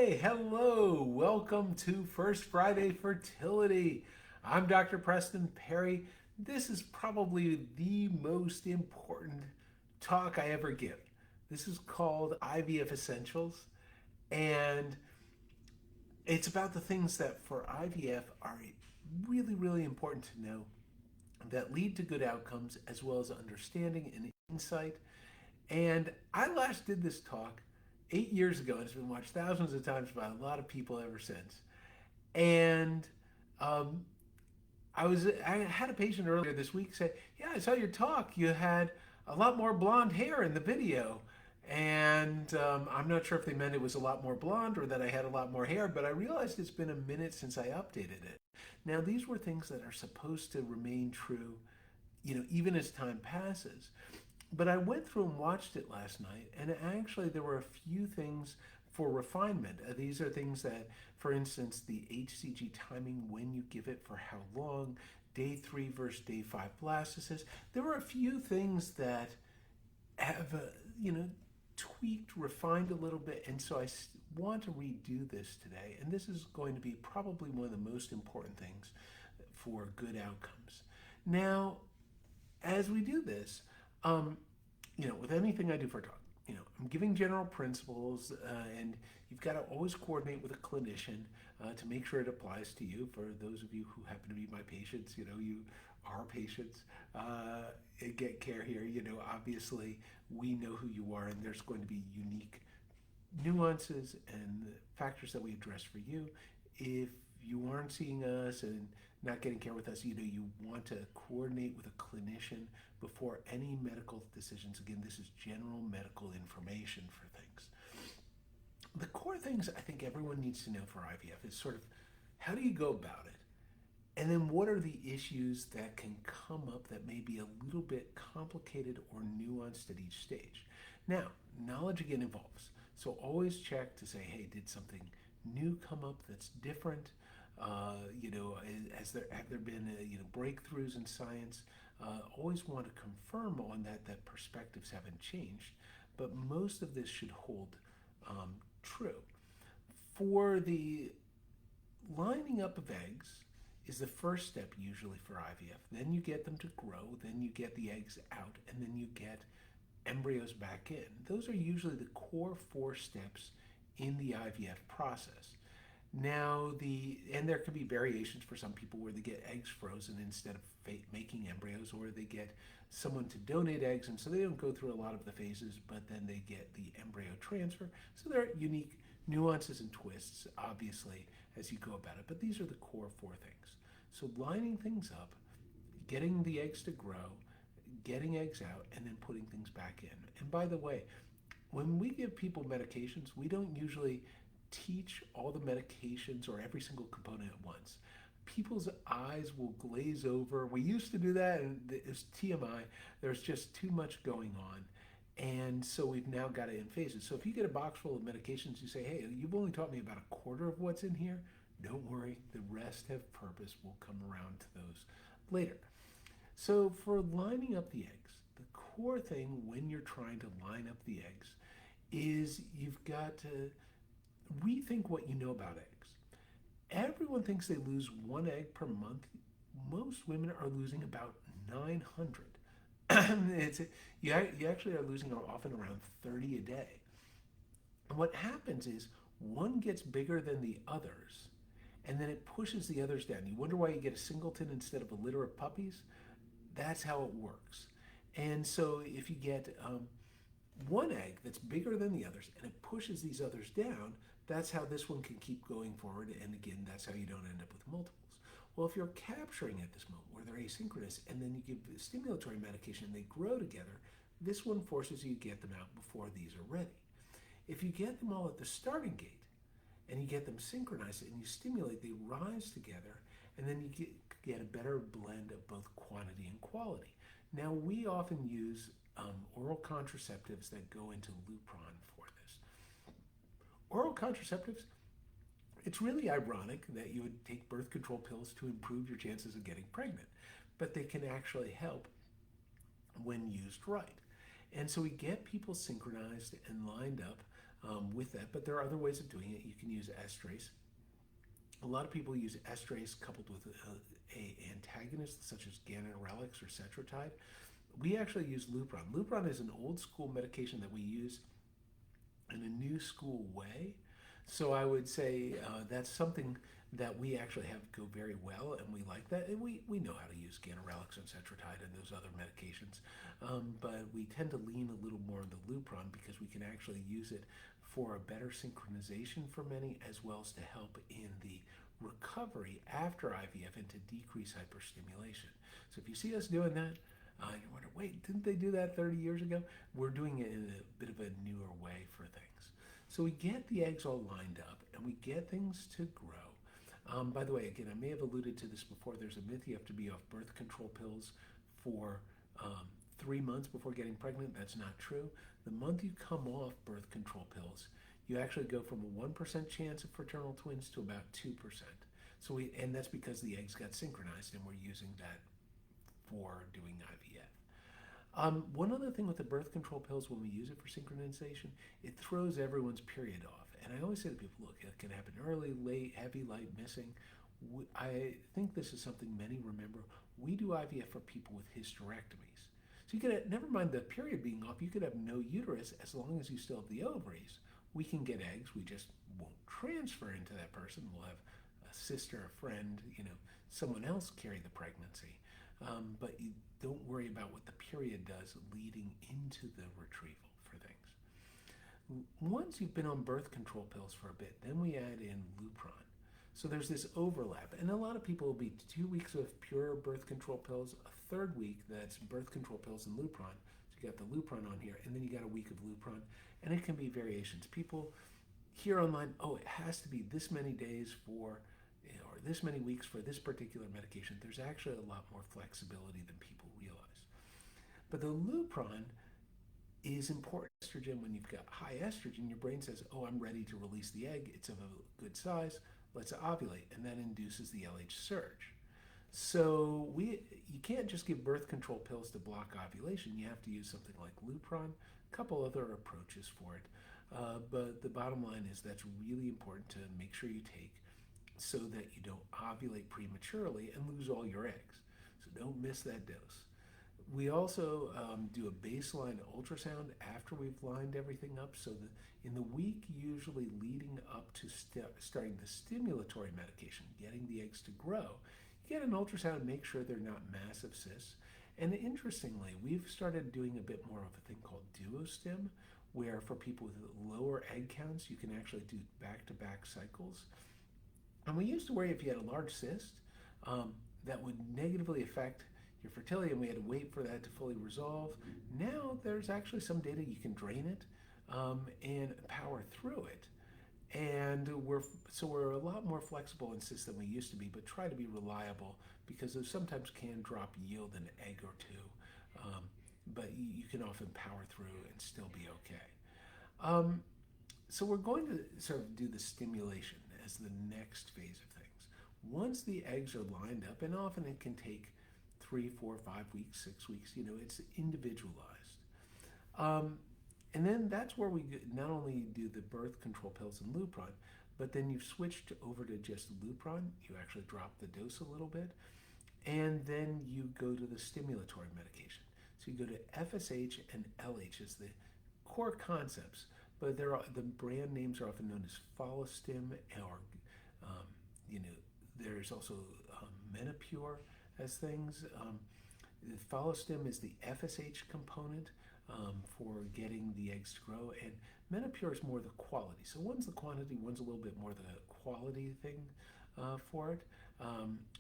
Hey, hello. Welcome to First Friday Fertility. I'm Dr. Preston Parry. This is probably the most important talk I ever give. This is called IVF Essentials, and it's about the things that for IVF are really, really important to know that lead to good outcomes as well as understanding and insight. And I last did this talk 8 years ago, and it's been watched thousands of times by a lot of people ever since. And um, I had a patient earlier this week say, "Yeah, I saw your talk. You had a lot more blonde hair in the video." And I'm not sure if they meant it was a lot more blonde or that I had a lot more hair, but I realized it's been a minute since I updated it. Now, these were things that are supposed to remain true, even as time passes. But I went through and watched it last night, and actually there were a few things for refinement. These are things that, for instance, the HCG timing, when you give it, for how long, day 3 versus day 5 blastocysts. There were a few things that have, tweaked, refined a little bit, and so I want to redo this today. And this is going to be probably one of the most important things for good outcomes. Now, as we do this, um, with anything I do for a talk, I'm giving general principles, and you've got to always coordinate with a clinician to make sure it applies to you. For those of you who happen to be my patients, you are patients. Get care here. Obviously, we know who you are, and there's going to be unique nuances and factors that we address for you. If you aren't seeing us and not getting care with us, you want to coordinate with a clinician before any medical decisions. Again, this is general medical information for things. The core things I think everyone needs to know for IVF is sort of how do you go about it? And then what are the issues that can come up that may be a little bit complicated or nuanced at each stage? Now, knowledge again evolves. So always check to say, hey, did something new come up that's different? Have there been breakthroughs in science? Always want to confirm on that perspectives haven't changed, but most of this should hold true. For the lining up of eggs is the first step usually for IVF. Then you get them to grow, then you get the eggs out, and then you get embryos back in. Those are usually the core 4 steps in the IVF process. Now, and there can be variations for some people where they get eggs frozen instead of making embryos, or they get someone to donate eggs, and so they don't go through a lot of the phases, but then they get the embryo transfer. So there are unique nuances and twists, obviously, as you go about it, but these are the core 4 things. So lining things up, getting the eggs to grow, getting eggs out, and then putting things back in. And by the way, when we give people medications, we don't usually teach all the medications or every single component at once. People's eyes will glaze over. We used to do that, and it's TMI. There's just too much going on. And so we've now got it in phases. So if you get a box full of medications, you say, hey, you've only taught me about a quarter of what's in here. Don't worry, the rest have purpose. We'll come around to those later. So for lining up the eggs, the core thing when you're trying to line up the eggs is you've got to rethink what you know about eggs. Everyone thinks they lose 1 egg per month. Most women are losing about 900. You actually are losing often around 30 a day. And what happens is one gets bigger than the others, and then it pushes the others down. You wonder why you get a singleton instead of a litter of puppies? That's how it works. And so if you get one egg that's bigger than the others and it pushes these others down, that's how this one can keep going forward. And again, that's how you don't end up with multiples. Well, if you're capturing at this moment where they're asynchronous and then you give the stimulatory medication and they grow together, this one forces you to get them out before these are ready. If you get them all at the starting gate and you get them synchronized and you stimulate, they rise together, and then you get a better blend of both quantity and quality. Now, we often use oral contraceptives that go into Lupron for this. Oral contraceptives, it's really ironic that you would take birth control pills to improve your chances of getting pregnant, but they can actually help when used right. And so we get people synchronized and lined up with that, but there are other ways of doing it. You can use estrase. A lot of people use estrase coupled with a antagonist such as ganirelix or cetrotide. We actually use Lupron. Lupron is an old school medication that we use in a new school way. So I would say that's something that we actually have go very well, and we like that. And we know how to use ganirelix and cetrotide and those other medications, but we tend to lean a little more on the Lupron because we can actually use it for a better synchronization for many, as well as to help in the recovery after IVF and to decrease hyperstimulation. So if you see us doing that, you wonder, wait, didn't they do that 30 years ago? We're doing it in a bit of a newer way for things. So we get the eggs all lined up and we get things to grow. By the way, again, I may have alluded to this before. There's a myth you have to be off birth control pills for 3 months before getting pregnant. That's not true. The month you come off birth control pills, you actually go from a 1% chance of fraternal twins to about 2%. And that's because the eggs got synchronized and we're using that for doing IVF. One other thing with the birth control pills when we use it for synchronization, it throws everyone's period off. And I always say to people, look, it can happen early, late, heavy, light, missing. I think this is something many remember. We do IVF for people with hysterectomies. So you could, never mind the period being off, you could have no uterus as long as you still have the ovaries. We can get eggs, we just won't transfer into that person. We'll have a sister, a friend, someone else carry the pregnancy. But you don't worry about what the period does leading into the retrieval for things. Once you've been on birth control pills for a bit, then we add in Lupron. So there's this overlap, and a lot of people will be 2 weeks of pure birth control pills, a third week that's birth control pills and Lupron. So you got the Lupron on here, and then you got a week of Lupron, and it can be variations. People hear online, oh, it has to be this many days for, or this many weeks for this particular medication. There's actually a lot more flexibility than people realize. But the Lupron is important. Estrogen, when you've got high estrogen, your brain says, oh, I'm ready to release the egg. It's of a good size. Let's ovulate. And that induces the LH surge. So you can't just give birth control pills to block ovulation. You have to use something like Lupron, a couple other approaches for it. But the bottom line is that's really important to make sure you take so that you don't ovulate prematurely and lose all your eggs. So don't miss that dose. We also do a baseline ultrasound after we've lined everything up, so that in the week usually leading up to starting the stimulatory medication, getting the eggs to grow, you get an ultrasound and make sure they're not massive cysts. And interestingly, we've started doing a bit more of a thing called duostim, where for people with lower egg counts, you can actually do back-to-back cycles. And we used to worry if you had a large cyst, that would negatively affect your fertility, and we had to wait for that to fully resolve. Now there's actually some data you can drain it and power through it. And we're a lot more flexible in cysts than we used to be, but try to be reliable because those sometimes can drop yield an egg or two. But you can often power through and still be okay. So we're going to sort of do the stimulation as the next phase of things. Once the eggs are lined up, and often it can take 3, 4, 5 weeks, 6 weeks, it's individualized. And then that's where we not only do the birth control pills and Lupron, but then you've switched over to just Lupron. You actually drop the dose a little bit, and then you go to the stimulatory medication. So you go to FSH and LH as the core concepts, but the brand names are often known as Follistim, or there's also Menopur as things. The Follistim is the FSH component for getting the eggs to grow, and Menopur is more the quality. So one's the quantity, one's a little bit more the quality thing for it.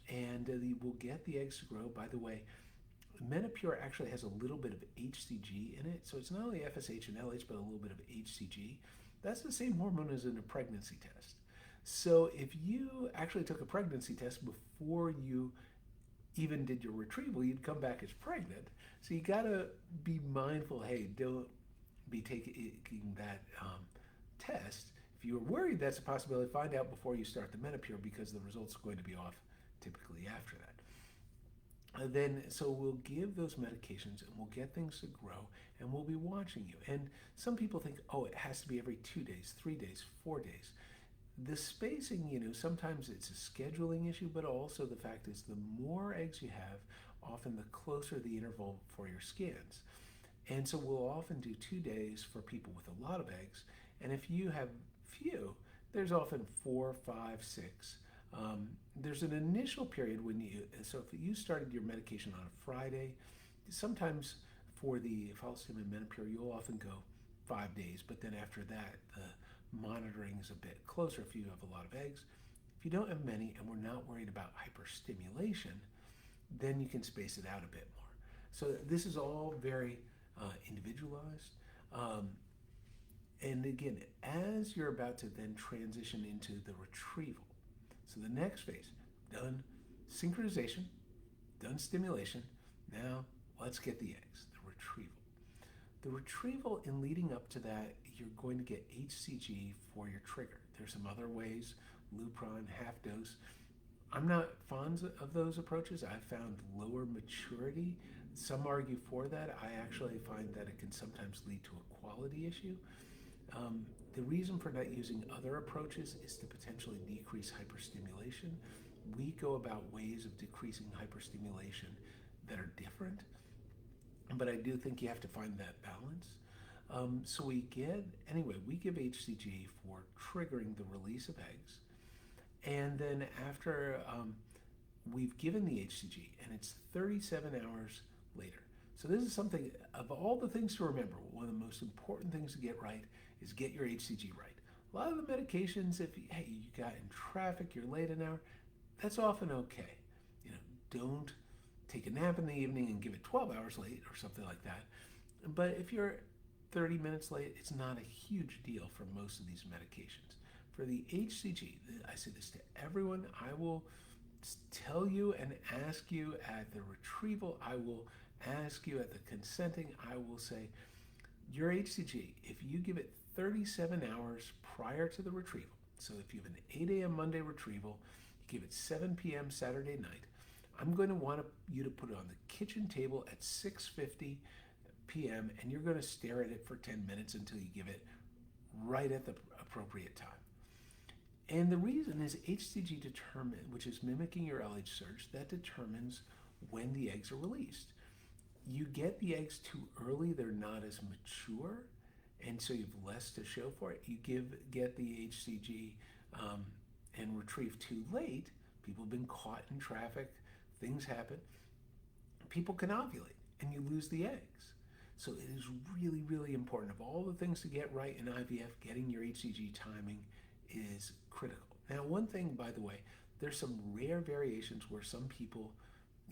And we'll get the eggs to grow. By the way, Menopur actually has a little bit of HCG in it, so it's not only FSH and LH, but a little bit of HCG. That's the same hormone as in a pregnancy test. So if you actually took a pregnancy test before you even did your retrieval, you'd come back as pregnant. So you gotta be mindful, hey, don't be taking that test. If you're worried that's a possibility, find out before you start the Menopur, because the results are going to be off typically after that. then so we'll give those medications and we'll get things to grow and we'll be watching you. And some people think, oh, it has to be every 2 days, 3 days, 4 days. The spacing, sometimes it's a scheduling issue, but also the fact is the more eggs you have, often the closer the interval for your scans. And so we'll often do 2 days for people with a lot of eggs. And if you have few, there's often 4, 5, 6. There's an initial period so if you started your medication on a Friday, sometimes for the follicle and menopause, you'll often go 5 days, but then after that, the monitoring is a bit closer if you have a lot of eggs. If you don't have many and we're not worried about hyperstimulation, then you can space it out a bit more. So this is all very individualized. And again, as you're about to then transition into the retrieval, so the next phase, done synchronization, done stimulation, now let's get the eggs, the retrieval. The retrieval, in leading up to that, you're going to get HCG for your trigger. There's some other ways, Lupron, half dose. I'm not fond of those approaches. I've found lower maturity. Some argue for that. I actually find that it can sometimes lead to a quality issue. The reason for not using other approaches is to potentially decrease hyperstimulation. We go about ways of decreasing hyperstimulation that are different, but I do think you have to find that balance. So we give HCG for triggering the release of eggs. And then after we've given the HCG, and it's 37 hours later. So this is something, of all the things to remember, one of the most important things to get right is get your HCG right. A lot of the medications, if you got in traffic, you're late an hour, that's often okay. Don't take a nap in the evening and give it 12 hours late or something like that. But if you're 30 minutes late, it's not a huge deal for most of these medications. For the HCG, I say this to everyone, I will tell you and ask you at the retrieval, I will ask you at the consenting, I will say, your HCG, if you give it 37 hours prior to the retrieval, so if you have an 8 a.m. Monday retrieval, you give it 7 p.m. Saturday night, I'm going to want you to put it on the kitchen table at 6:50 p.m. and you're going to stare at it for 10 minutes until you give it right at the appropriate time. And the reason is HCG which is mimicking your LH surge, that determines when the eggs are released. You get the eggs too early, they're not as mature, and so you have less to show for it. You get the HCG and retrieve too late. People have been caught in traffic, things happen. People can ovulate, and you lose the eggs. So it is really, really important. Of all the things to get right in IVF, getting your HCG timing is critical. Now, one thing, by the way, there's some rare variations where some people,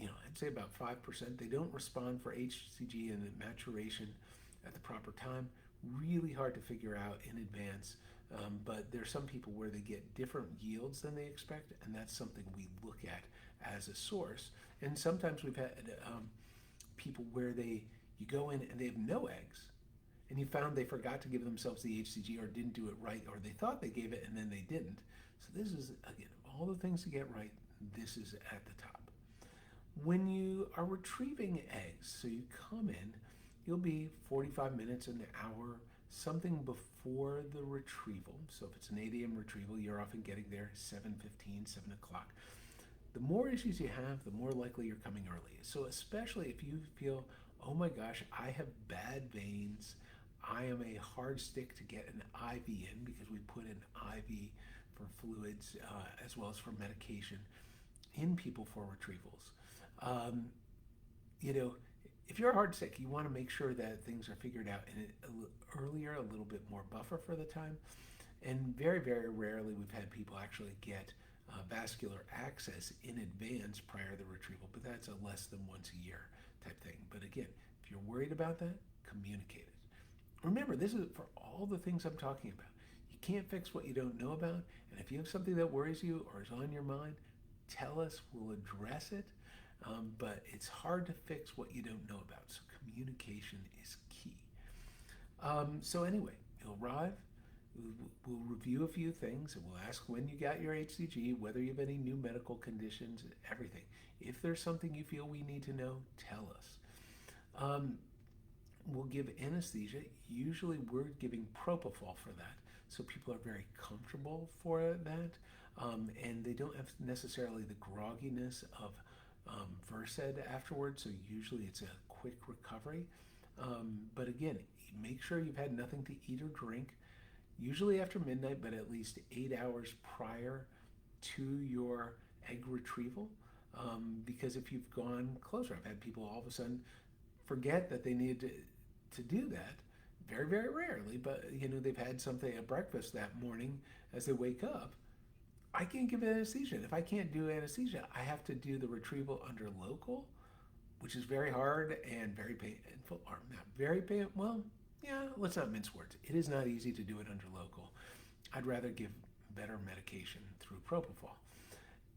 I'd say about 5%, they don't respond for HCG and maturation at the proper time. Really hard to figure out in advance, but there's some people where they get different yields than they expect, and that's something we look at as a source. And sometimes we've had people where you go in and they have no eggs, and you found they forgot to give themselves the HCG or didn't do it right, or they thought they gave it and then they didn't. So this is, again, all the things to get right, this is at the top. When you are retrieving eggs, so you come in, you'll be 45 minutes, an hour, something before the retrieval. So if it's an 8 a.m. retrieval, you're often getting there 7:15, 7 o'clock. The more issues you have, the more likely you're coming early. So especially if you feel, oh my gosh, I have bad veins, I am a hard stick to get an IV in because we put an IV for fluids as well as for medication in people for retrievals. If you're a hard stick, you want to make sure that things are figured out earlier, a little bit more buffer for the time. And very, very rarely we've had people actually get vascular access in advance prior to the retrieval, but that's a less than once a year type thing. But again, if you're worried about that, communicate it. Remember, this is for all the things I'm talking about. You can't fix what you don't know about, and if you have something that worries you or is on your mind, tell us, we'll address it. But it's hard to fix what you don't know about, so communication is key. So anyway, you'll arrive, We'll review a few things, and we'll ask when you got your HCG, whether you have any new medical conditions, everything. If there's something you feel we need to know, tell us. Um, we'll give anesthesia. Usually we're giving propofol for that, so people are very comfortable for that, and they don't have necessarily the grogginess of Versed afterwards, so usually it's a quick recovery. But again, make sure you've had nothing to eat or drink, usually after midnight, but at least 8 hours prior to your egg retrieval. Because if you've gone closer, I've had people all of a sudden forget that they needed to do that, very, very rarely, but they've had something at breakfast that morning as they wake up. I can't give anesthesia. If I can't do anesthesia, I have to do the retrieval under local, which is very hard and very painful, or not very painful. Well, yeah, let's not mince words. It is not easy to do it under local. I'd rather give better medication through propofol.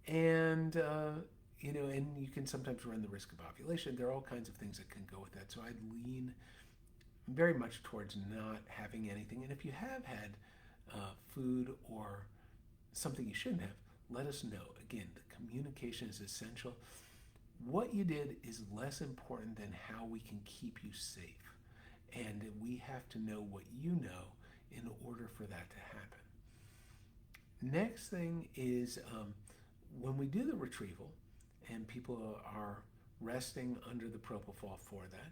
And, and you can sometimes run the risk of ovulation. There are all kinds of things that can go with that. So I'd lean very much towards not having anything. And if you have had food or something you shouldn't have, let us know. Again, the communication is essential. What you did is less important than how we can keep you safe. And we have to know what you know in order for that to happen. Next thing is when we do the retrieval and people are resting under the propofol for that,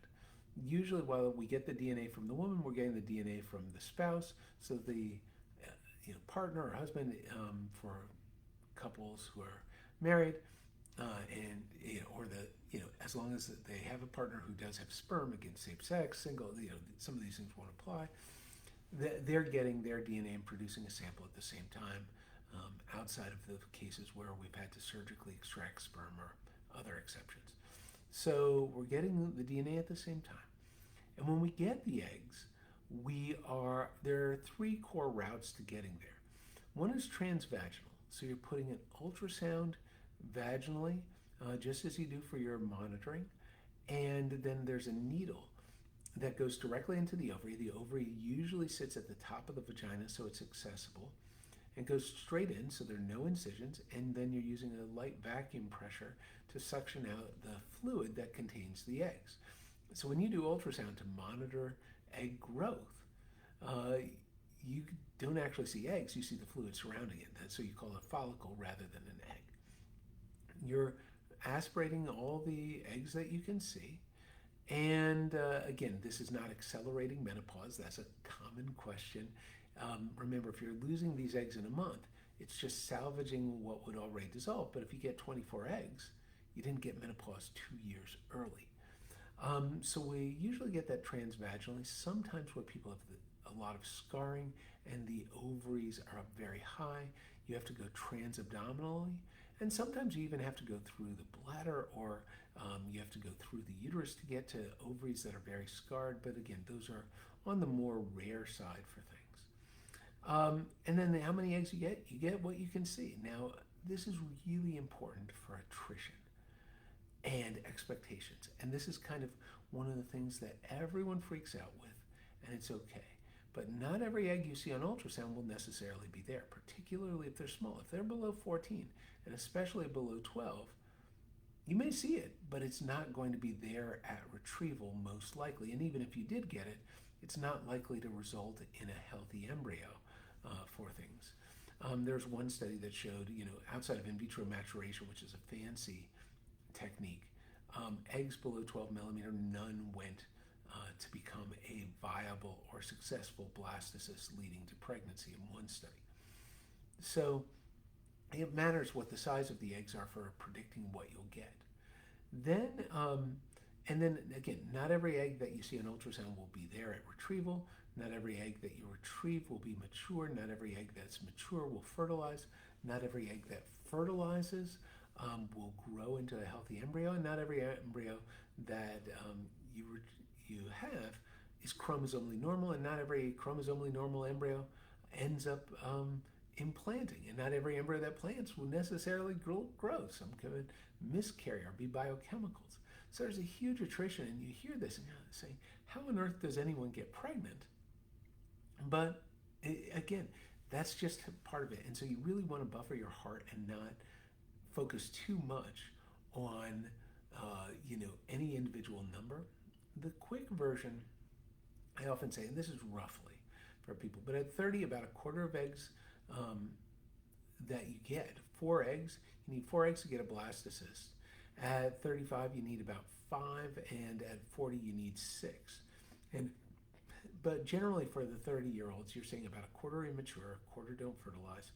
usually while we get the DNA from the woman, we're getting the DNA from the spouse. So the partner or husband, for couples who are married, and or as long as they have a partner who does have sperm, against same sex, single, some of these things won't apply. They're getting their DNA and producing a sample at the same time, outside of the cases where we've had to surgically extract sperm or other exceptions. So we're getting the DNA at the same time. And when we get the eggs, there are three core routes to getting there. One is transvaginal. So you're putting an ultrasound vaginally, just as you do for your monitoring. And then there's a needle that goes directly into the ovary. The ovary usually sits at the top of the vagina, so it's accessible, and goes straight in, so there are no incisions. And then you're using a light vacuum pressure to suction out the fluid that contains the eggs. So when you do ultrasound to monitor egg growth, you don't actually see eggs, you see the fluid surrounding it. So you call it a follicle rather than an egg. You're aspirating all the eggs that you can see. And again, this is not accelerating menopause. That's a common question. Remember, if you're losing these eggs in a month, it's just salvaging what would already dissolve. But if you get 24 eggs, you didn't get menopause 2 years early. So we usually get that transvaginally. Sometimes where people have a lot of scarring and the ovaries are up very high, you have to go transabdominally. And sometimes you even have to go through the bladder, or you have to go through the uterus to get to ovaries that are very scarred. But again, those are on the more rare side for things. And then how many eggs you get what you can see. Now, this is really important for attrition and expectations. And this is kind of one of the things that everyone freaks out with, and it's okay. But not every egg you see on ultrasound will necessarily be there, particularly if they're small. If they're below 14, and especially below 12, you may see it, but it's not going to be there at retrieval, most likely. And even if you did get it, it's not likely to result in a healthy embryo for things. There's one study that showed, outside of in vitro maturation, which is a fancy technique, eggs below 12 millimeter, none went to become a viable or successful blastocyst leading to pregnancy in one study. So it matters what the size of the eggs are for predicting what you'll get. Then, and then again, not every egg that you see on ultrasound will be there at retrieval. Not every egg that you retrieve will be mature. Not every egg that's mature will fertilize. Not every egg that fertilizes will grow into a healthy embryo, and not every embryo that you have is chromosomally normal, and not every chromosomally normal embryo ends up implanting, and not every embryo that plants will necessarily grow. Some could miscarry or be biochemicals. So there's a huge attrition, and you hear this and you're saying, how on earth does anyone get pregnant? But Again, that's just part of it. And so you really want to buffer your heart and not focus too much on, any individual number. The quick version, I often say, and this is roughly for people, but at 30, about a quarter of eggs um, that you get, 4 eggs, you need 4 eggs to get a blastocyst. At 35, you need about 5, and at 40, you need 6. And but generally for the 30-year-olds, you're saying about a quarter immature, a quarter don't fertilize,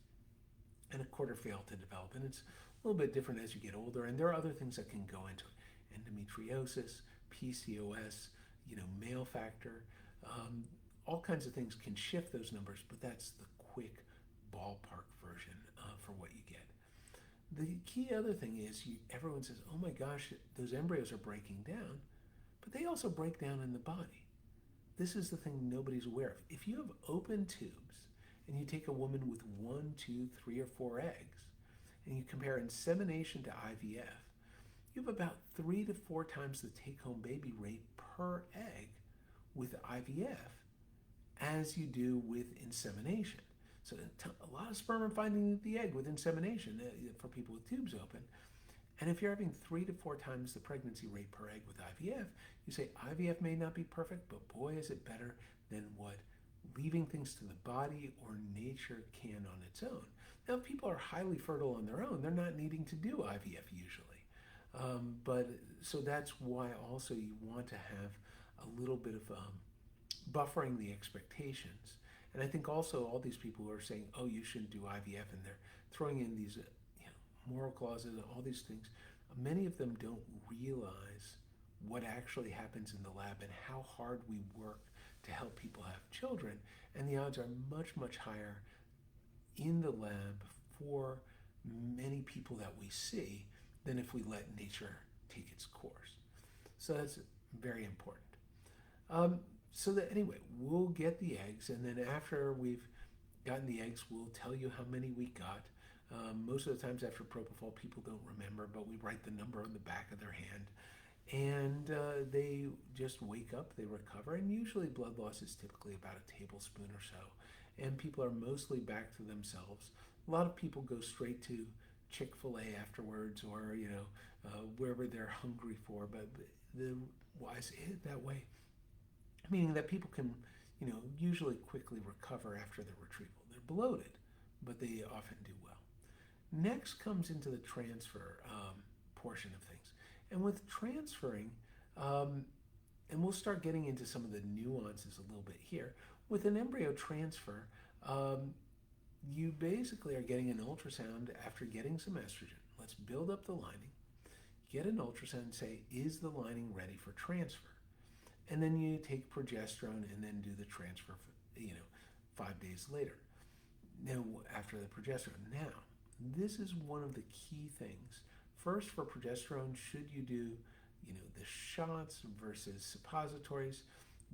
and a quarter fail to develop. And it's a little bit different as you get older. And there are other things that can go into it: endometriosis, PCOS, male factor. All kinds of things can shift those numbers, but that's the quick ballpark version for what you get. The key other thing is everyone says, oh my gosh, those embryos are breaking down, but they also break down in the body. This is the thing nobody's aware of. If you have open tubes and you take a woman with 1, 2, 3, or 4 eggs and you compare insemination to IVF, you have about 3 to 4 times the take-home baby rate per egg with IVF as you do with insemination. So a lot of sperm are finding the egg with insemination for people with tubes open. And if you're having 3 to 4 times the pregnancy rate per egg with IVF, you say IVF may not be perfect, but boy, is it better than what leaving things to the body or nature can on its own. Now, if people are highly fertile on their own, they're not needing to do IVF usually. But so that's why also you want to have a little bit of buffering the expectations. And I think also all these people who are saying, oh, you shouldn't do IVF, and they're throwing in these moral clauses and all these things, many of them don't realize what actually happens in the lab and how hard we work to help people have children. And the odds are much, much higher in the lab for many people that we see than if we let nature take its course. So that's very important. So that anyway, we'll get the eggs, and then after we've gotten the eggs, we'll tell you how many we got. Most of the times after propofol, people don't remember, but we write the number on the back of their hand, and they just wake up, they recover, and usually blood loss is typically about a tablespoon or so, and people are mostly back to themselves. A lot of people go straight to Chick-fil-A afterwards, or wherever they're hungry for, but why I say it that way, meaning that people can, usually quickly recover after the retrieval. They're bloated, but they often do well. Next comes into the transfer portion of things. And with transferring, and we'll start getting into some of the nuances a little bit here. With an embryo transfer, you basically are getting an ultrasound after getting some estrogen. Let's build up the lining, get an ultrasound and say, is the lining ready for transfer? And then you take progesterone and then do the transfer, 5 days later. Now, after the progesterone. Now, this is one of the key things. First, for progesterone, should you do, the shots versus suppositories?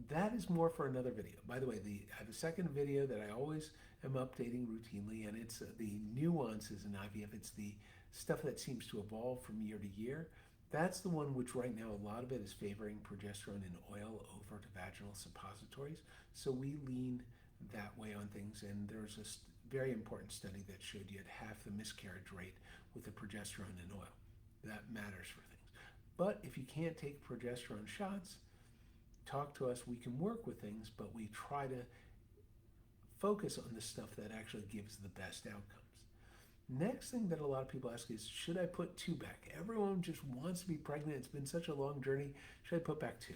That is more for another video. By the way, I have a second video that I always am updating routinely, and it's the nuances in IVF. It's the stuff that seems to evolve from year to year. That's the one which right now a lot of it is favoring progesterone in oil over to vaginal suppositories. So we lean that way on things, and there's a very important study that showed you had half the miscarriage rate with the progesterone in oil. That matters for things. But if you can't take progesterone shots, talk to us. We can work with things, but we try to focus on the stuff that actually gives the best outcomes. Next thing that a lot of people ask is, should I put 2 back? Everyone just wants to be pregnant. It's been such a long journey. Should I put back 2?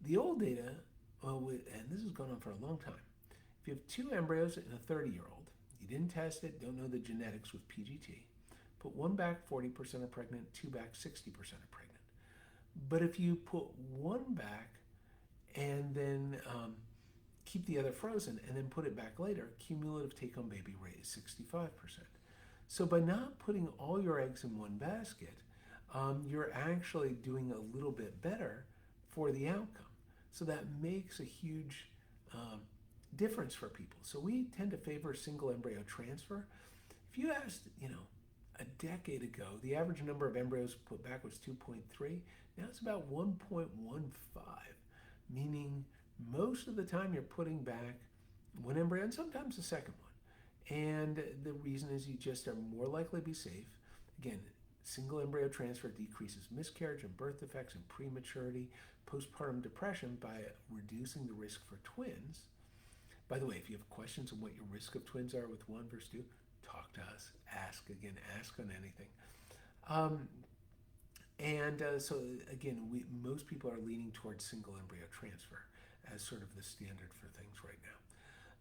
The old data, and this has gone on for a long time, if you have 2 embryos in a 30-year-old, you didn't test it, don't know the genetics with PGT, put 1 back, 40% are pregnant, 2 back, 60% are pregnant. But if you put 1 back and then keep the other frozen and then put it back later, cumulative take-home baby rate is 65%. So by not putting all your eggs in one basket, you're actually doing a little bit better for the outcome. So that makes a huge difference for people. So we tend to favor single embryo transfer. If you asked, a decade ago, the average number of embryos put back was 2.3. Now it's about 1.15, meaning most of the time you're putting back one embryo and sometimes the second one. And the reason is you just are more likely to be safe. Again, single embryo transfer decreases miscarriage and birth defects and prematurity, postpartum depression by reducing the risk for twins. By the way, if you have questions on what your risk of twins are with one versus two, talk to us. Ask again, ask on anything. Um, so again, most people are leaning towards single embryo transfer as sort of the standard for things right now.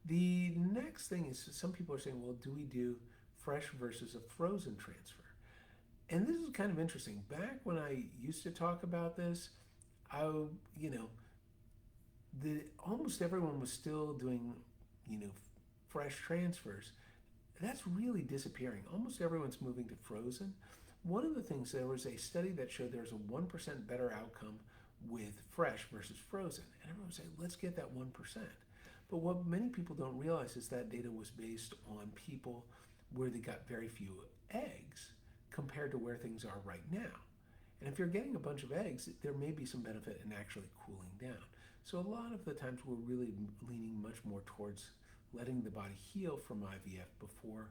The next thing is some people are saying, well, do we do fresh versus a frozen transfer? And this is kind of interesting. Back when I used to talk about this, I, you know, almost everyone was still doing, you know, fresh transfers. That's really disappearing. Almost everyone's moving to frozen. One of the things, there was a study that showed there's a 1% better outcome with fresh versus frozen. And everyone was saying, let's get that 1%. But what many people don't realize is that data was based on people where they got very few eggs compared to where things are right now. And if you're getting a bunch of eggs, there may be some benefit in actually cooling down. So a lot of the times we're really leaning much more towards letting the body heal from IVF before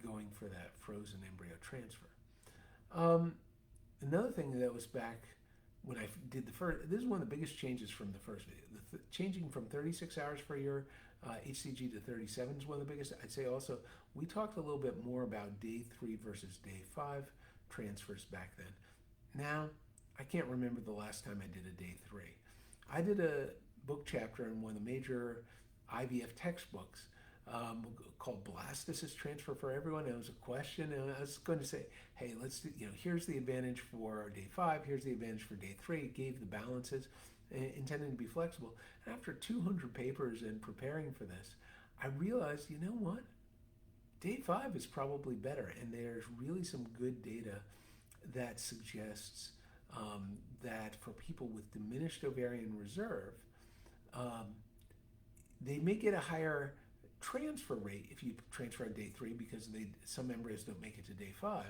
going for that frozen embryo transfer. Another thing that was back when I did the first, this is one of the biggest changes from the first video. Changing from 36 hours for your HCG to 37 is one of the biggest. I'd say also, we talked a little bit more about day 3 versus day 5 transfers back then. Now, I can't remember the last time I did a day 3. I did a book chapter in one of the major IVF textbooks called Blastocyst Transfer for Everyone. It was a question, and I was going to say, hey, let's do, here's the advantage for day 5, here's the advantage for day 3. It gave the balances, intending to be flexible. And after 200 papers and preparing for this, I realized, you know what? Day 5 is probably better, and there's really some good data that suggests that for people with diminished ovarian reserve, they may get a higher transfer rate if you transfer on day 3 because some embryos don't make it to day 5,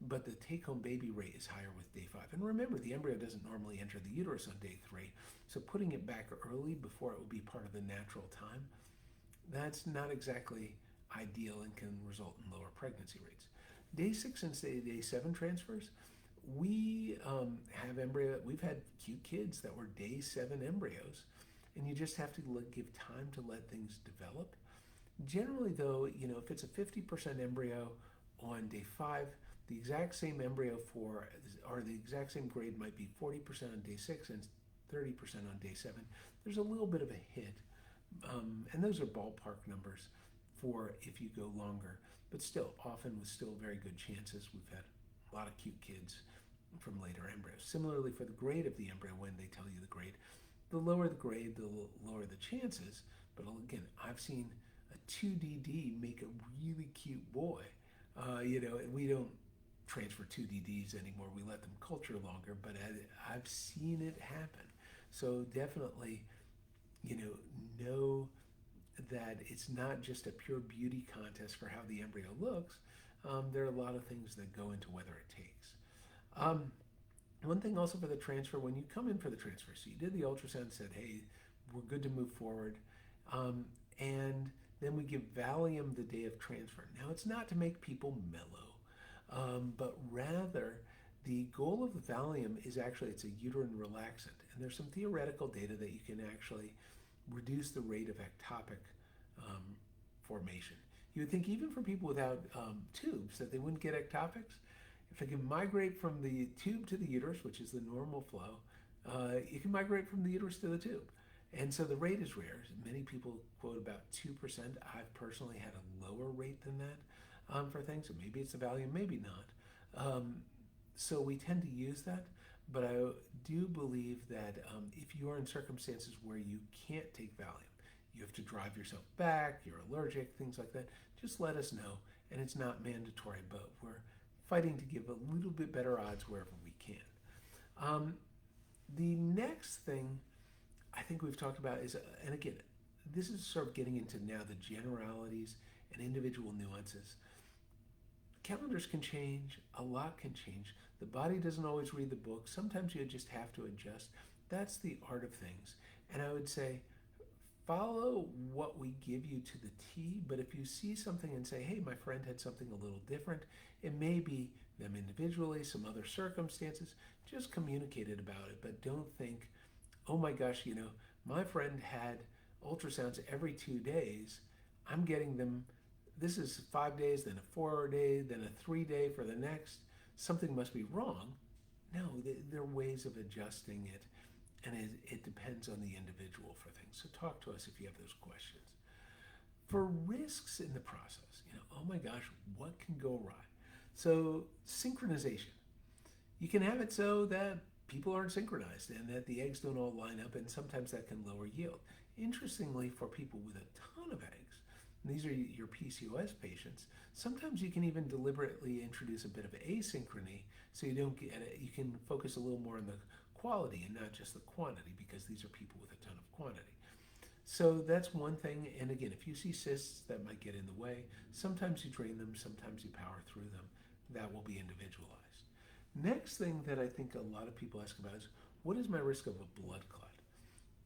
but the take-home baby rate is higher with day 5. And remember, the embryo doesn't normally enter the uterus on day 3, so putting it back early before it will be part of the natural time, that's not exactly ideal and can result in lower pregnancy rates. Day 6 and day 7 transfers, we we've had cute kids that were day 7 embryos, and you just have to give time to let things develop. Generally though, if it's a 50% embryo on day 5, the exact same embryo or the exact same grade might be 40% on day 6 and 30% on day 7. There's a little bit of a hit, and those are ballpark numbers for if you go longer, but still, often with still very good chances. We've had a lot of cute kids from later embryos. Similarly, for the grade of the embryo, when they tell you the grade, the lower the grade, the lower the chances. But again, I've seen a 2DD make a really cute boy. And we don't transfer 2DDs anymore. We let them culture longer, but I've seen it happen. So definitely, know that it's not just a pure beauty contest for how the embryo looks. There are a lot of things that go into whether it takes. One thing also for the transfer, when you come in for the transfer, so you did the ultrasound and said, hey, we're good to move forward. And then we give Valium the day of transfer. Now, it's not to make people mellow, but rather the goal of the Valium is actually it's a uterine relaxant. And there's some theoretical data that you can actually reduce the rate of ectopic formation. You would think even for people without tubes that they wouldn't get ectopics. If it can migrate from the tube to the uterus, which is the normal flow, you can migrate from the uterus to the tube. And so the rate is rare. Many people quote about 2%. I've personally had a lower rate than that for things. So maybe it's the Valium, maybe not. So we tend to use that. But I do believe that if you are in circumstances where you can't take Valium, you have to drive yourself back, you're allergic, things like that, just let us know. And it's not mandatory, but we're fighting to give a little bit better odds wherever we can. The next thing I think we've talked about is, and again, this is sort of getting into now the generalities and individual nuances. Calendars can change, a lot can change. The body doesn't always read the book. Sometimes you just have to adjust. That's the art of things. And I would say follow what we give you to the T, but if you see something and say, hey, my friend had something a little different, it may be them individually, some other circumstances, just communicate it about it, but don't think, oh my gosh, my friend had ultrasounds every 2 days. I'm getting them, this is 5 days, then a 4 day, then a 3 day for the next. Something must be wrong. No, there are ways of adjusting it, and it depends on the individual for things. So talk to us if you have those questions. For risks in the process, oh my gosh, what can go awry? So synchronization. You can have it so that people aren't synchronized and that the eggs don't all line up, and sometimes that can lower yield. Interestingly, for people with a ton of eggs, and these are your PCOS patients, sometimes you can even deliberately introduce a bit of asynchrony so you don't get it. You can focus a little more on the quality and not just the quantity, because these are people with a ton of quantity. So that's one thing. And again, if you see cysts that might get in the way, sometimes you drain them, sometimes you power through them. That will be individualized. Next thing that I think a lot of people ask about is, what is my risk of a blood clot?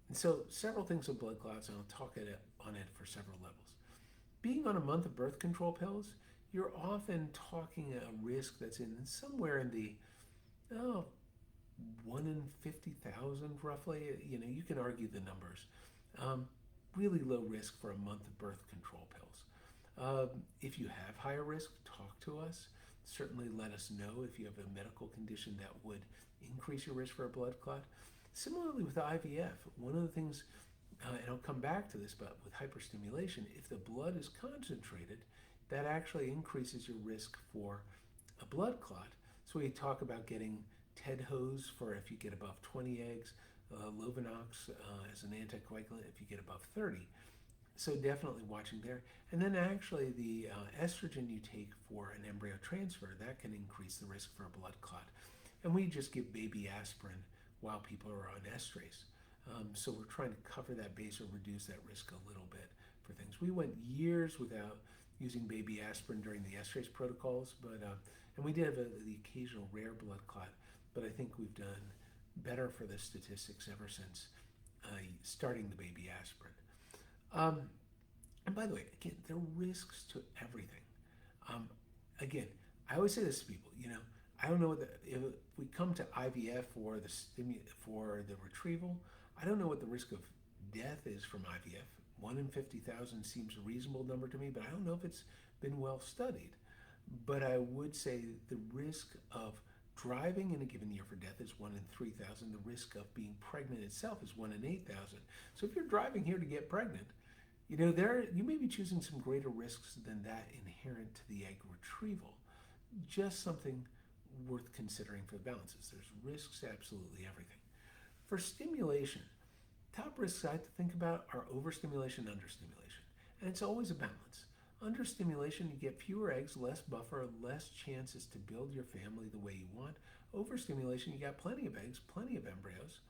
And so several things with blood clots, and I'll talk on it for several levels. Being on a month of birth control pills, you're often talking a risk that's in somewhere in the 1 in 50,000 roughly. You can argue the numbers. Really low risk for a month of birth control pills. If you have higher risk, talk to us. Certainly let us know if you have a medical condition that would increase your risk for a blood clot. Similarly with IVF, one of the things, and I'll come back to this, but with hyperstimulation, if the blood is concentrated, that actually increases your risk for a blood clot. So we talk about getting TED hose for if you get above 20 eggs, Lovenox as an anticoagulant if you get above 30. So definitely watching there. And then actually the estrogen you take for an embryo transfer, that can increase the risk for a blood clot. And we just give baby aspirin while people are on estrase. So we're trying to cover that base or reduce that risk a little bit for things. We went years without using baby aspirin during the estrase protocols, but and we did have the occasional rare blood clot, but I think we've done better for the statistics ever since starting the baby aspirin. And by the way, again, there are risks to everything. Again, I always say this to people, I don't know if we come to IVF for the retrieval, I don't know what the risk of death is from IVF. 1 in 50,000 seems a reasonable number to me, but I don't know if it's been well studied. But I would say the risk of driving in a given year for death is 1 in 3,000. The risk of being pregnant itself is 1 in 8,000. So if you're driving here to get pregnant, you may be choosing some greater risks than that inherent to the egg retrieval. Just something worth considering for the balances. There's risks to absolutely everything. For stimulation, top risks I have to think about are overstimulation, understimulation. And it's always a balance. Understimulation, you get fewer eggs, less buffer, less chances to build your family the way you want. Overstimulation, you got plenty of eggs, plenty of embryos,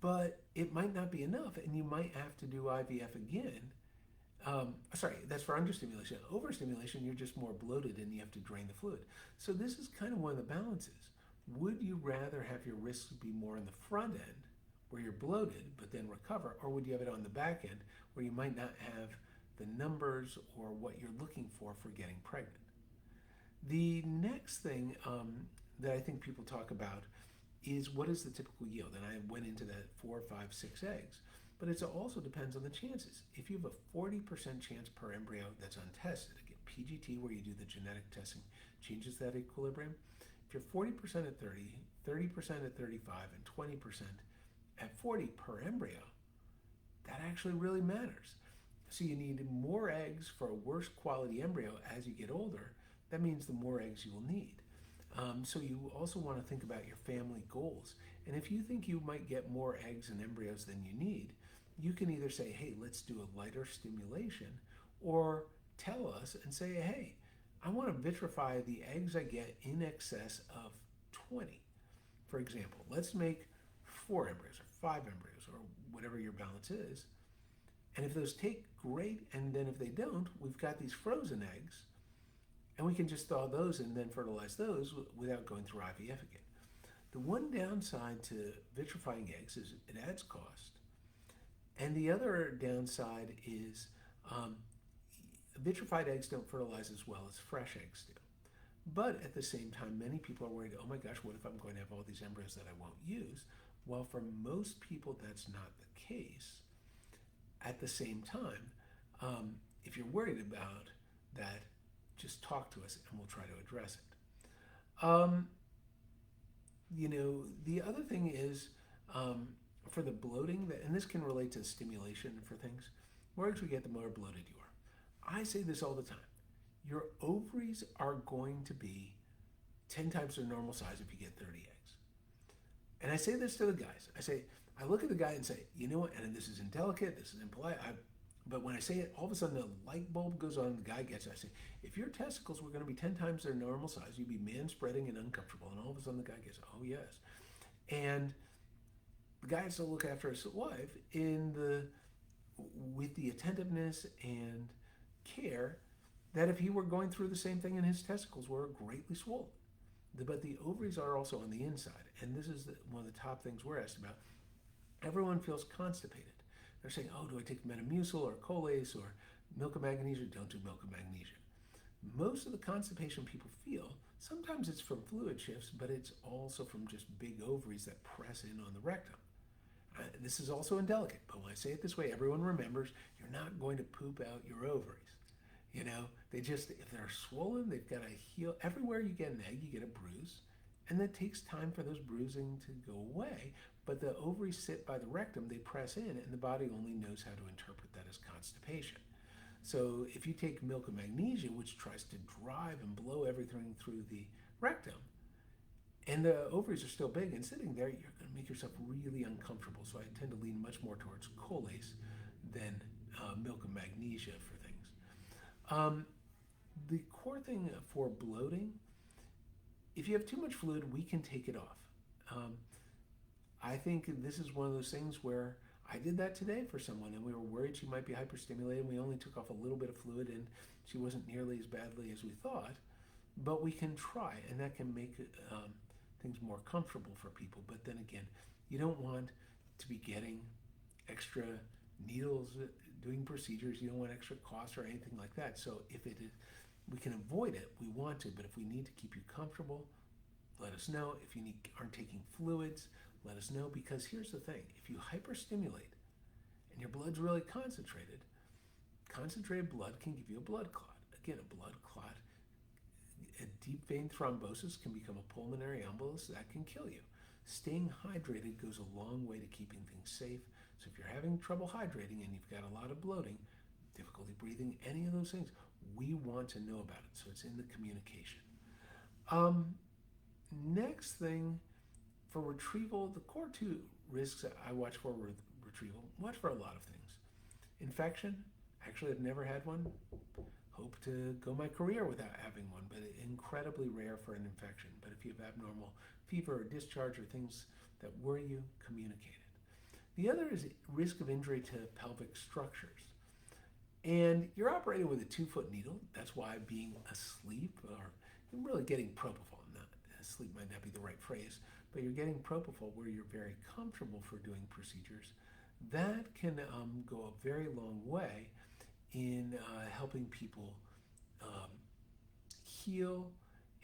but it might not be enough, and you might have to do IVF again. Sorry, that's for understimulation. Overstimulation, you're just more bloated and you have to drain the fluid. So this is kind of one of the balances. Would you rather have your risks be more in the front end, where you're bloated, but then recover, or would you have it on the back end, where you might not have the numbers or what you're looking for getting pregnant? The next thing that I think people talk about is what is the typical yield? And I went into that 4, 5, 6 eggs. But it also depends on the chances. If you have a 40% chance per embryo that's untested, again, PGT, where you do the genetic testing, changes that equilibrium. If you're 40% at 30, 30% at 35, and 20% at 40 per embryo, that actually really matters. So you need more eggs for a worse quality embryo as you get older. That means the more eggs you will need. So you also want to think about your family goals. And if you think you might get more eggs and embryos than you need, you can either say, hey, let's do a lighter stimulation, or tell us and say, hey, I want to vitrify the eggs I get in excess of 20. For example, let's make 4 embryos or 5 embryos or whatever your balance is. And if those take, great. And then if they don't, we've got these frozen eggs, and we can just thaw those and then fertilize those without going through IVF again. The one downside to vitrifying eggs is it adds cost. And the other downside is um, vitrified eggs don't fertilize as well as fresh eggs do. But at the same time, many people are worried, oh my gosh, what if I'm going to have all these embryos that I won't use? Well, for most people, that's not the case. At the same time, if you're worried about that, just talk to us and we'll try to address it. The other thing is for the bloating, and this can relate to stimulation for things. The more eggs we get, the more bloated you are. I say this all the time. Your ovaries are going to be 10 times their normal size if you get 30 eggs. And I say this to the guys. I look at the guy and say, you know what, and this is indelicate, this is impolite, but when I say it, all of a sudden the light bulb goes on and the guy gets it. I say, if your testicles were going to be 10 times their normal size, you'd be man-spreading and uncomfortable. And all of a sudden the guy gets, oh yes. And the guy has to look after his wife with the attentiveness and care that if he were going through the same thing and his testicles were greatly swollen. But the ovaries are also on the inside, and this is one of the top things we're asked about. Everyone feels constipated. They're saying, oh, do I take Metamucil or Colace or milk of magnesia? Don't do milk of magnesia. Most of the constipation people feel, sometimes it's from fluid shifts, but it's also from just big ovaries that press in on the rectum. This is also indelicate, but when I say it this way, everyone remembers you're not going to poop out your ovaries. You know, if they're swollen, they've got to heal. Everywhere you get an egg, you get a bruise, and it takes time for those bruising to go away. But the ovaries sit by the rectum, they press in, and the body only knows how to interpret that as constipation. So if you take milk of magnesia, which tries to drive and blow everything through the rectum, and the ovaries are still big and sitting there, you're going to make yourself really uncomfortable. So I tend to lean much more towards Colace than milk of magnesia for things. The core thing for bloating, if you have too much fluid, we can take it off. I think this is one of those things where I did that today for someone, and we were worried she might be hyperstimulated, and we only took off a little bit of fluid, and she wasn't nearly as badly as we thought. But we can try, and that can make things more comfortable for people. But then again, you don't want to be getting extra needles doing procedures. You don't want extra costs or anything like that. So if we can avoid it, we want to. But if we need to keep you comfortable, let us know. If you aren't taking fluids, let us know. Because here's the thing: if you hyperstimulate and your blood's really concentrated blood can give you a blood clot. Again, a blood clot, a deep vein thrombosis can become a pulmonary embolus that can kill you. Staying hydrated goes a long way to keeping things safe. So if you're having trouble hydrating and you've got a lot of bloating, difficulty breathing, any of those things, we want to know about it. So it's in the communication. Next thing, for retrieval, the core two risks that I watch for retrieval, watch for a lot of things. Infection, actually I've never had one. Hope to go my career without having one, but incredibly rare for an infection. But if you have abnormal fever or discharge or things that worry you, communicate it. The other is risk of injury to pelvic structures. And you're operating with a 2-foot needle. That's why being asleep, or really getting propofol, not asleep might not be the right phrase, but you're getting propofol where you're very comfortable for doing procedures. That can go a very long way in helping people heal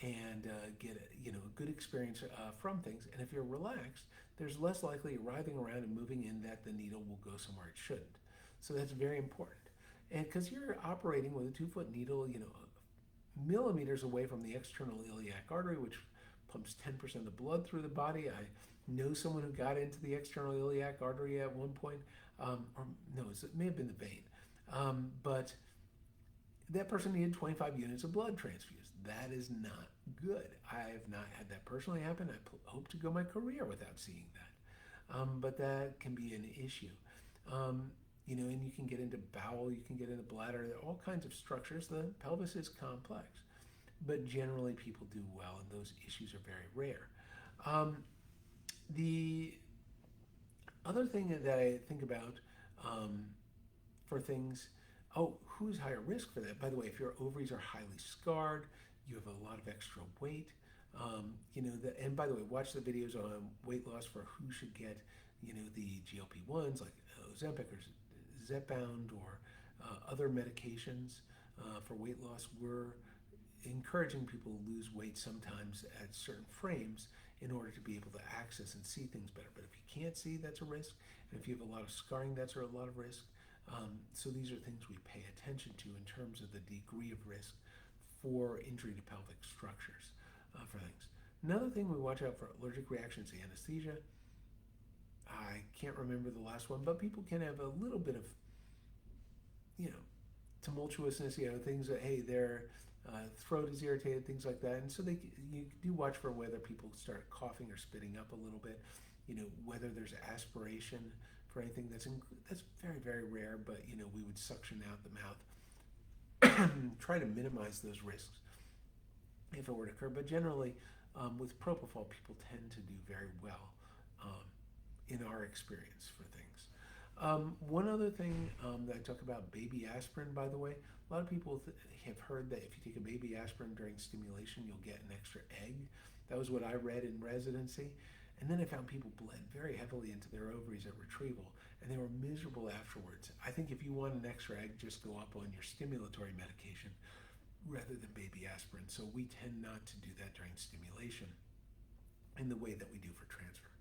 and get a good experience from things. And if you're relaxed, there's less likely writhing around and moving in that the needle will go somewhere it shouldn't. So that's very important. And because you're operating with a 2-foot needle, millimeters away from the external iliac artery, which pumps 10% of the blood through the body. I know someone who got into the external iliac artery at one point, it may have been the vein. But that person needed 25 units of blood transfused. That is not good. I have not had that personally happen. I hope to go my career without seeing that. But that can be an issue. And you can get into bowel, you can get into bladder, there are all kinds of structures. The pelvis is complex, but generally people do well, and those issues are very rare. The other thing that I think about for things, who's higher risk for that? By the way, if your ovaries are highly scarred, you have a lot of extra weight, and by the way, watch the videos on weight loss for who should get the GLP-1s like Ozempic or Zepbound or other medications for weight loss were encouraging people to lose weight sometimes at certain frames in order to be able to access and see things better. But if you can't see, that's a risk. And if you have a lot of scarring, that's a lot of risk. So these are things we pay attention to in terms of the degree of risk for injury to pelvic structures for things. Another thing we watch out for allergic reactions to anesthesia. I can't remember the last one, but people can have a little bit of, tumultuousness, things that, hey, their throat is irritated, things like that. And so you do watch for whether people start coughing or spitting up a little bit, whether there's aspiration for anything that's very, very rare, but, we would suction out the mouth, try to minimize those risks if it were to occur. But generally, with propofol, people tend to do very well in our experience for things. One other thing that I talk about, baby aspirin, by the way. A lot of people have heard that if you take a baby aspirin during stimulation, you'll get an extra egg. That was what I read in residency. And then I found people bled very heavily into their ovaries at retrieval, and they were miserable afterwards. I think if you want an extra egg, just go up on your stimulatory medication rather than baby aspirin. So we tend not to do that during stimulation in the way that we do for transfer.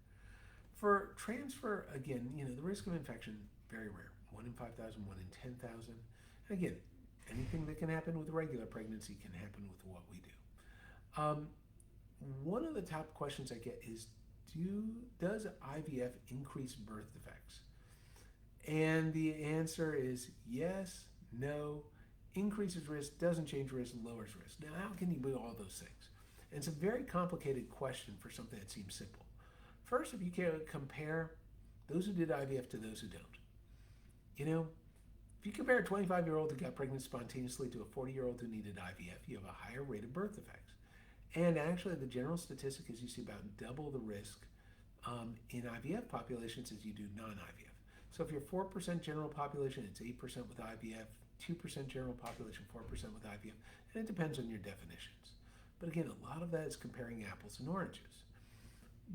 For transfer, again, the risk of infection, very rare. 1 in 5,000, 1 in 10,000. And again, anything that can happen with regular pregnancy can happen with what we do. One of the top questions I get is, does IVF increase birth defects? And the answer is yes, no, increases risk, doesn't change risk, lowers risk. Now, how can you do all those things? And it's a very complicated question for something that seems simple. First, if you can compare those who did IVF to those who don't, if you compare a 25-year-old who got pregnant spontaneously to a 40-year-old who needed IVF, you have a higher rate of birth defects. And actually, the general statistic is you see about double the risk in IVF populations as you do non-IVF. So if you're 4% general population, it's 8% with IVF, 2% general population, 4% with IVF, and it depends on your definitions. But again, a lot of that is comparing apples and oranges.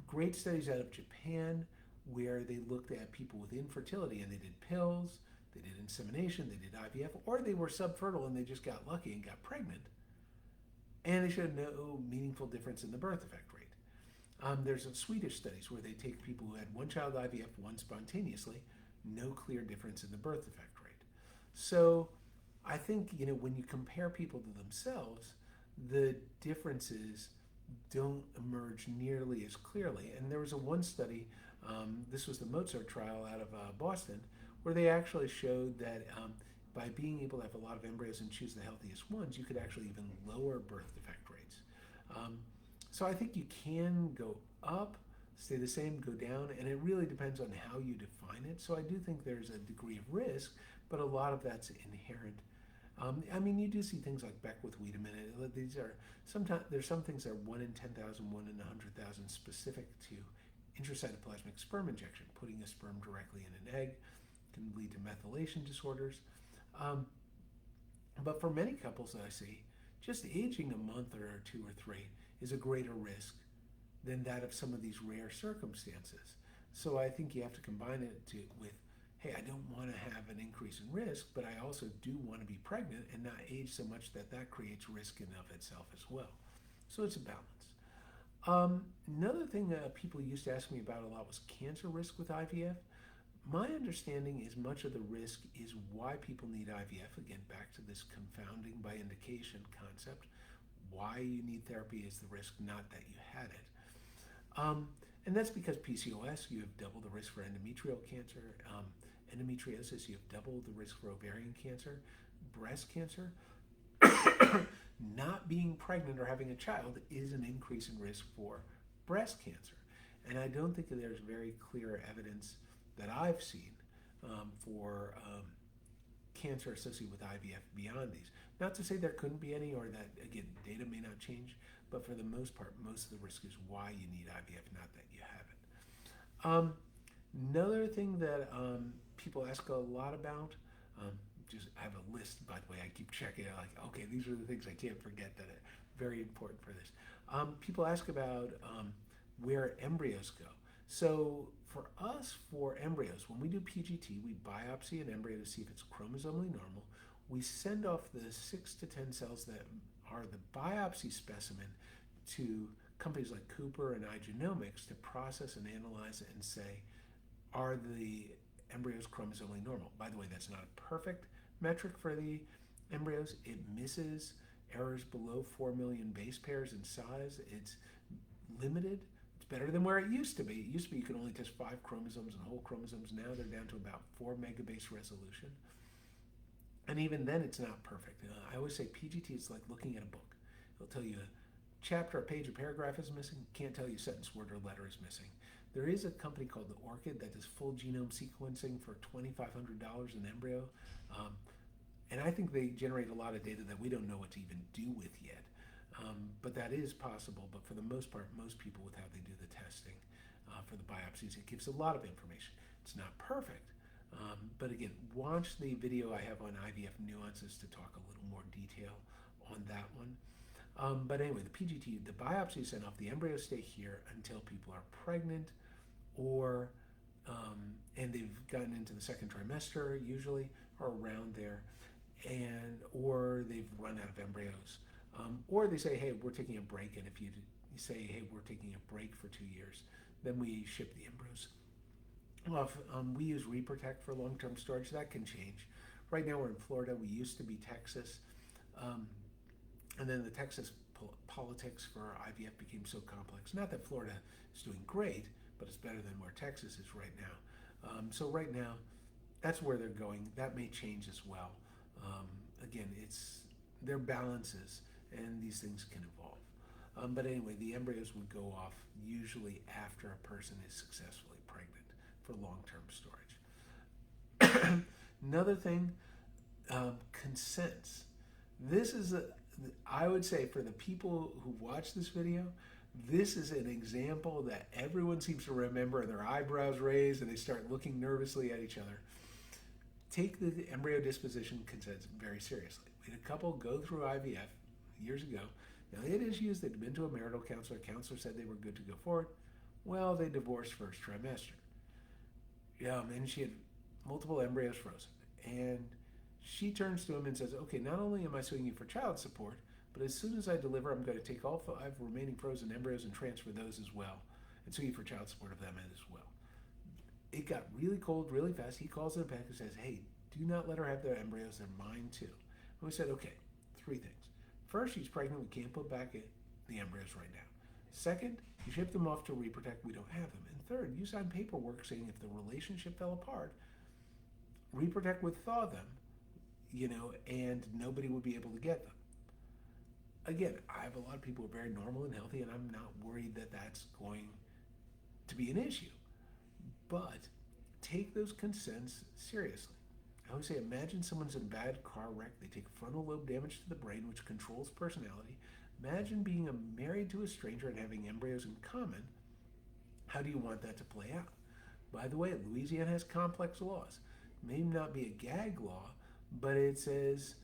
Great studies out of Japan where they looked at people with infertility and they did pills, they did insemination, they did IVF, or they were subfertile and they just got lucky and got pregnant. And they showed no meaningful difference in the birth defect rate. There's some Swedish studies where they take people who had one child IVF, one spontaneously, no clear difference in the birth defect rate. So I think, when you compare people to themselves, the differences don't emerge nearly as clearly. And there was one study, this was the Mozart trial out of Boston, where they actually showed that by being able to have a lot of embryos and choose the healthiest ones, you could actually even lower birth defect rates. So I think you can go up, stay the same, go down, and it really depends on how you define it. So I do think there's a degree of risk, but a lot of that's inherent. You do see things like Beckwith-Wiedemann. There's some things that are 1 in 10,000, 1 in 100,000 specific to intracytoplasmic sperm injection. Putting a sperm directly in an egg can lead to methylation disorders. But for many couples that I see, just aging a month or 2 or 3 is a greater risk than that of some of these rare circumstances. So I think you have to combine it with, hey, I don't want to have an increase in risk, but I also do want to be pregnant and not age so much that creates risk in of itself as well. So it's a balance. Another thing that people used to ask me about a lot was cancer risk with IVF. My understanding is much of the risk is why people need IVF. Again, back to this confounding by indication concept. Why you need therapy is the risk, not that you had it. And that's because PCOS, you have double the risk for endometrial cancer. Endometriosis, you have double the risk for ovarian cancer. Breast cancer, not being pregnant or having a child is an increase in risk for breast cancer. And I don't think that there's very clear evidence that I've seen for cancer associated with IVF beyond these. Not to say there couldn't be any, or that, again, data may not change, but for the most part, most of the risk is why you need IVF, not that you have it. Another thing that people ask a lot about, I have a list, by the way, I keep checking it, like, okay, these are the things I can't forget that are very important for this. People ask about where embryos go. So for us, for embryos, when we do PGT, we biopsy an embryo to see if it's chromosomally normal. We send off the 6 to 10 cells that are the biopsy specimen to companies like Cooper and iGenomics to process and analyze it and say, are the embryos chromosomally normal? By the way, that's not a perfect metric for the embryos. It misses errors below 4 million base pairs in size. It's limited. It's better than where it used to be. It used to be you could only test 5 chromosomes and whole chromosomes. Now they're down to about 4 megabase resolution. And even then, it's not perfect. I always say PGT is like looking at a book. It'll tell you a chapter, a page, a paragraph is missing. Can't tell you a sentence, word, or letter is missing. There is a company called the Orchid that does full genome sequencing for $2,500 an embryo. And I think they generate a lot of data that we don't know what to even do with yet. But that is possible. But for the most part, most people with how they do the testing for the biopsies, it gives a lot of information. It's not perfect. But again, watch the video I have on IVF nuances to talk a little more detail on that one. But anyway, the PGT, the biopsy is sent off. The embryos stay here until people are pregnant or and they've gotten into the second trimester usually or around there, or they've run out of embryos. Or they say, hey, we're taking a break, and if you say, hey, we're taking a break for 2 years, then we ship the embryos off. We use ReProtect for long-term storage. That can change. Right now we're in Florida. We used to be Texas. And then the Texas politics for IVF became so complex. Not that Florida is doing great, but it's better than where Texas is right now. So right now, that's where they're going. That may change as well. Again, their balances, and these things can evolve. But anyway, the embryos would go off usually after a person is successfully pregnant for long-term storage. Another thing, consents. This is I would say for the people who watch this video, this is an example that everyone seems to remember, and their eyebrows raise and they start looking nervously at each other. Take the embryo disposition consents very seriously. We had a couple go through IVF years ago. Now they had issues. They'd been to a marital counselor. Counselor said they were good to go forward. Well, they divorced first trimester. And she had multiple embryos frozen. And she turns to him and says, okay, not only am I suing you for child support, but as soon as I deliver, I'm going to take all 5 remaining frozen embryos and transfer those as well, and sue you for child support of them as well. It got really cold really fast. He calls them back and says, hey, do not let her have their embryos. They're mine too. And we said, okay, 3 things. First, she's pregnant. We can't put back the embryos right now. Second, you ship them off to ReProtect. We don't have them. And third, you sign paperwork saying if the relationship fell apart, ReProtect would thaw them, and nobody would be able to get them. Again, I have a lot of people who are very normal and healthy, and I'm not worried that that's going to be an issue. But take those consents seriously. I always say, imagine someone's in a bad car wreck. They take frontal lobe damage to the brain, which controls personality. Imagine being married to a stranger and having embryos in common. How do you want that to play out? By the way, Louisiana has complex laws. It may not be a gag law, but it says,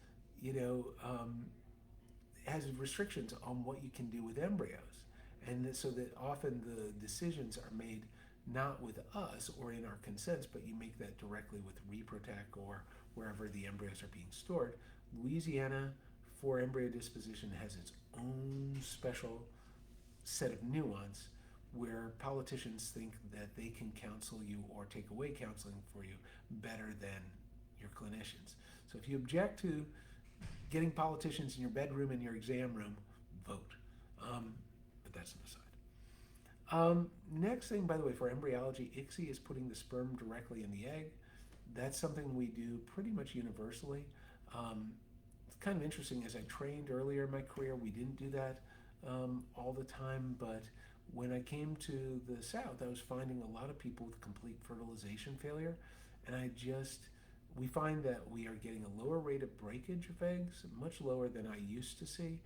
has restrictions on what you can do with embryos. And so that often the decisions are made not with us or in our consents, but you make that directly with ReProtect or wherever the embryos are being stored. Louisiana, for embryo disposition, has its own special set of nuance where politicians think that they can counsel you or take away counseling for you better than your clinicians. So if you object to getting politicians in your bedroom and your exam room, vote. But that's an aside. Next thing, by the way, for embryology, ICSI is putting the sperm directly in the egg. That's something we do pretty much universally. It's kind of interesting. As I trained earlier in my career, we didn't do that all the time, but when I came to the South, I was finding a lot of people with complete fertilization failure, and we find that we are getting a lower rate of breakage of eggs, much lower than I used to see,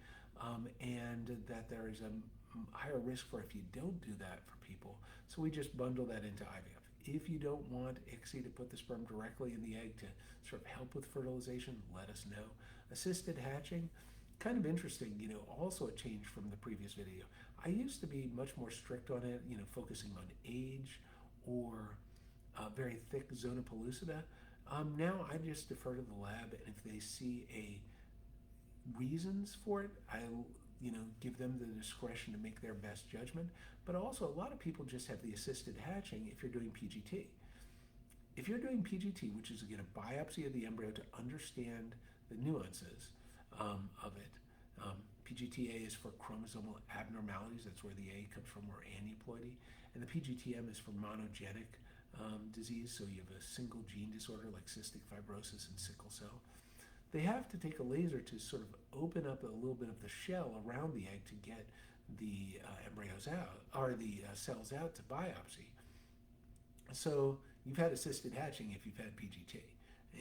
and that there is a higher risk for if you don't do that for people. So we just bundle that into IVF. If you don't want ICSI to put the sperm directly in the egg to sort of help with fertilization, let us know. Assisted hatching kind of interesting, also a change from the previous video. I used to be much more strict on it, focusing on age or very thick zona pellucida. Now I just defer to the lab, and if they see reasons for it, I'll give them the discretion to make their best judgment. But also, a lot of people just have the assisted hatching if you're doing PGT. If you're doing PGT, which is again a biopsy of the embryo to understand the nuances of it. PGTA is for chromosomal abnormalities. That's where the A comes from, or aneuploidy. And the PGTM is for monogenic disease. So you have a single gene disorder like cystic fibrosis and sickle cell. They have to take a laser to sort of open up a little bit of the shell around the egg to get the embryos out, or the cells out to biopsy. So you've had assisted hatching if you've had PGT.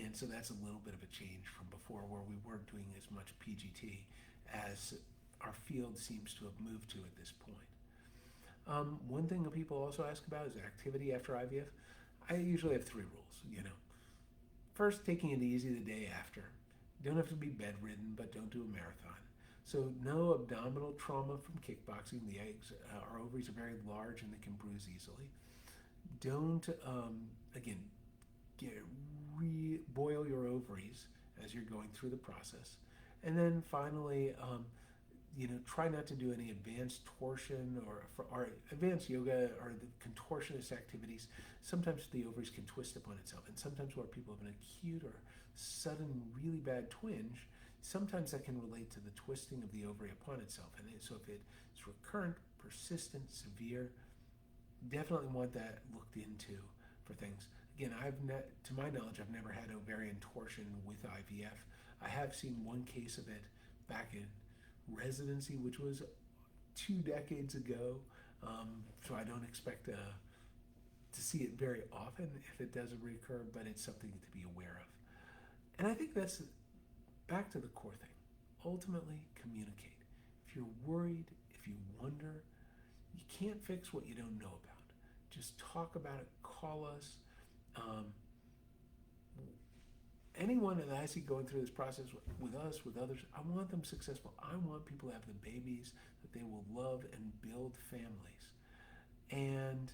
And so that's a little bit of a change from before, where we weren't doing as much PGT as our field seems to have moved to at this point. One thing that people also ask about is activity after IVF. I usually have 3 rules, First, taking it easy the day after. You don't have to be bedridden, but don't do a marathon. So no abdominal trauma from kickboxing. The eggs, our ovaries are very large and they can bruise easily. Don't, again, boil your ovaries as you're going through the process. And then finally, try not to do any advanced torsion or advanced yoga or the contortionist activities. Sometimes the ovaries can twist upon itself, and sometimes where people have an acute or sudden really bad twinge, sometimes that can relate to the twisting of the ovary upon itself. And so if it's recurrent, persistent, severe, definitely want that looked into for things. Again, to my knowledge, I've never had ovarian torsion with IVF. I have seen one case of it back in residency, which was 2 decades ago. So I don't expect to see it very often if it doesn't recur, but it's something to be aware of. And I think that's back to the core thing. Ultimately, communicate. If you're worried, if you wonder, you can't fix what you don't know about. Just talk about it, call us. Anyone that I see going through this process with us, with others, I want them successful. I want people to have the babies that they will love and build families. And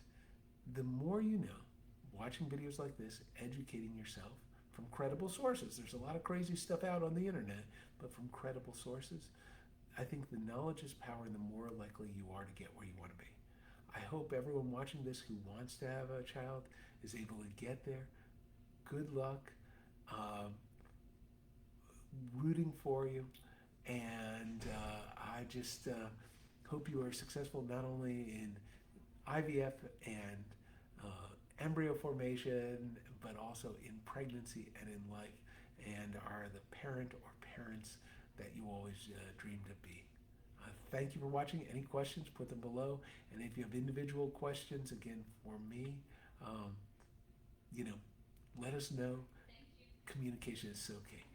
the more you know, watching videos like this, educating yourself from credible sources. There's a lot of crazy stuff out on the internet, but from credible sources, I think the knowledge is power, and the more likely you are to get where you want to be. I hope everyone watching this who wants to have a child is able to get there. Good luck. Rooting for you, and I just hope you are successful not only in IVF and embryo formation, but also in pregnancy and in life, and are the parent or parents that you always dreamed to be. Thank you for watching. Any questions, put them below. And if you have individual questions, again, for me, let us know. Communication is so key.